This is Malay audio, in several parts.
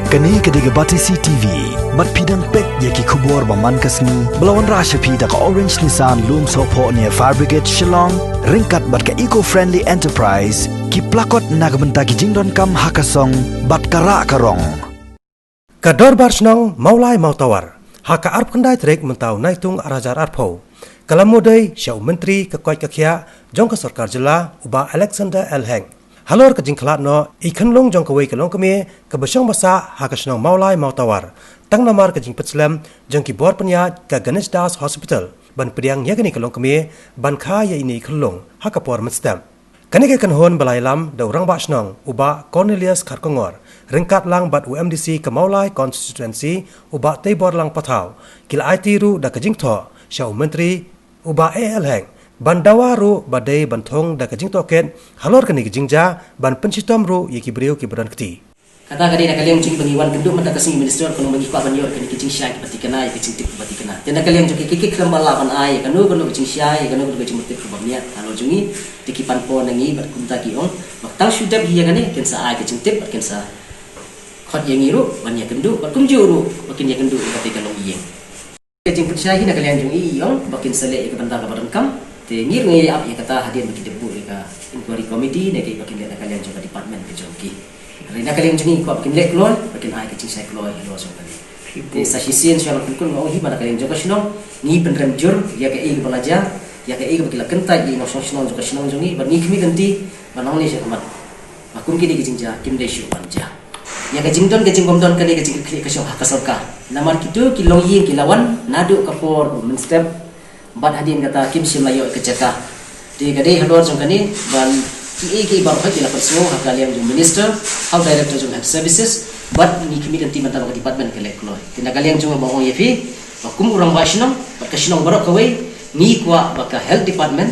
Kani kediga bati CTV, mat pidang pek yaki kubur baman kasni, belawan rasha pida ka Orange Nissan Loom Sopo near Fire Brigade Shillong, ringkat bat ka eco-friendly enterprise, ki plakot nagbenta ki jingdon kam hakasong, bat kara karong. Kador barsnong maulai mautawar, haka arp kendai trek mentau naitung arajar arpo. Kalam modai syau menteri kekoit kekia, jong ke sarkar jela uba Alexander Elheng. Halor ke jingklat no, ikan long jong kawai ke long keme, ke besyong basa hakasnong maulai mautawar. Tang namar ke jing petslem, jong ki bor penyat ke Ganesh Das Hospital. Ban pediang yagani ke long keme, ban kaya ini kelong, haka por menstem. Kani ke kanhon balai lam, da urang baksnong, uba Cornelius Karkongor. Ringkat lang bat UMDC ke maulai constituency, uba Tebor lang patau. Kila IT ru da ke jing to, syau menteri, uba Elheng. Ban dawaru badai bantong da kajing toket halor kani kajing ja ban pensitom ru yaki beriu ki beran keti. Kata kali nak kalian cing pengiwan kenduk mata kasing minister kono bagi kwa banyor kani kajing syai pati kena ya kajing tip pati kena. Dan kalian joki kikik lembal lapan ai kanu kajing syai kanu kajing mutip kubamnya halo jungi tikipan po nangi bat kunta ki on baktal syudap hiya kani ken sa ai kajing tip ken sa khot yang iru ban ya kenduk bat kumjuru bakin ya kenduk pati kalong iyeng. Kajing syai nak kalian jungi on bakin sele ke benda ka barangkam ngir ngi ap ya kata hadir bagi debu ka inquiry committee ne ke bakin le kalian juga department ke joki rina kalian jungi ko bakin le klon bakin ai ke cing kloi lo so kali te sa hisin syal kun mau hi bana kalian juga sinong ni penrem jur ya ke ig balaja ya ke ig bakila kenta i no sinong juga sinong jungi ban ni khmi ganti banong ni syamat akum ki di jingja kim de shu banja ya ke jingdon ke jinggomdon kali ke jing ke syo hakasoka namar kitu kilong yin kilawan nadu kapor menstep bat hadin kata kim sim layo keceka di gade halor jong kani ban ki bar hak ila perso hak kalian jong minister how director jong health services bat ni kimi dan tim antara department ke lekloi tina kalian jong bawang yefi bakum urang bashnam bat kashnong barok kawai ni kwa baka health department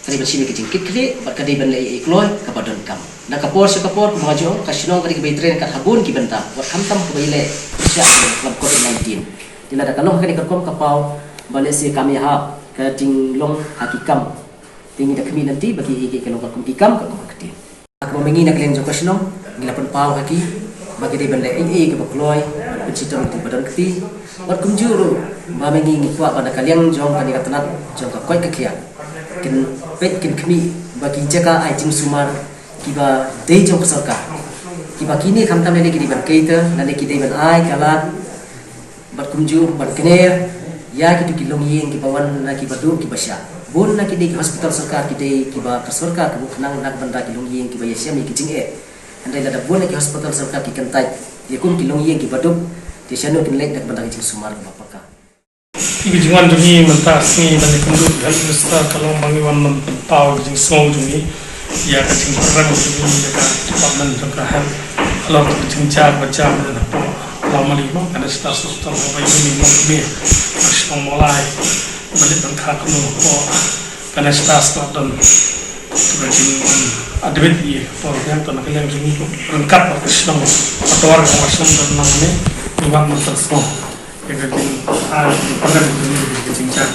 kali bersini ke jingkit kli bat kadi ban lei ekloi ka badan kam na kapor kumajong kashnong kali ke train kat habun ki benta wat kamtam ke baile sya club covid-19 tina da kalong kani kerkom kapau Malaysia kami ha ke tinglong hakikam tinggi dak kami nanti bagi igi kalau kum kikam ke kum keti aku mengi nak kalian joko senong ngelapan pau haki bagi di benda ke bakloi penciton di badan keti wat kum juru ba mengi ngikwa pada kalian jong kali katanat jong ka koi kekia kin pet kin kami bagi jaka ai jing sumar kiba dei jong sarka kiba kini kamtam ne di ban keita nane ki dei ban ai kala bat kum juru bat kener ya kitu kilong yin ki bawan na ki badu ki basya bun na ki di hospital sarkar ki dei ki ba sarkar ki buknang nak banda kilong yin ki ba yesya mi ki jing andai da bun na ki hospital sarkar ki kentai ya kun kilong yin ki badu di syano kin lek nak banda ki jing sumar ba paka ki jingan jungi menta singi ban kundu hal minister kalong mangiwan mentau jing song jungi ya ka jing perang jungi ya ka department jangka hal alor jing jar baca dan apa lama lima karena status hospital apa ini mungkin masih mulai balik bangka kuno karena status dan terjadi admit ya program tanah kalian ini lengkap kesang atau orang masuk dan namanya lima meter semua yang jadi program ini jadi cincang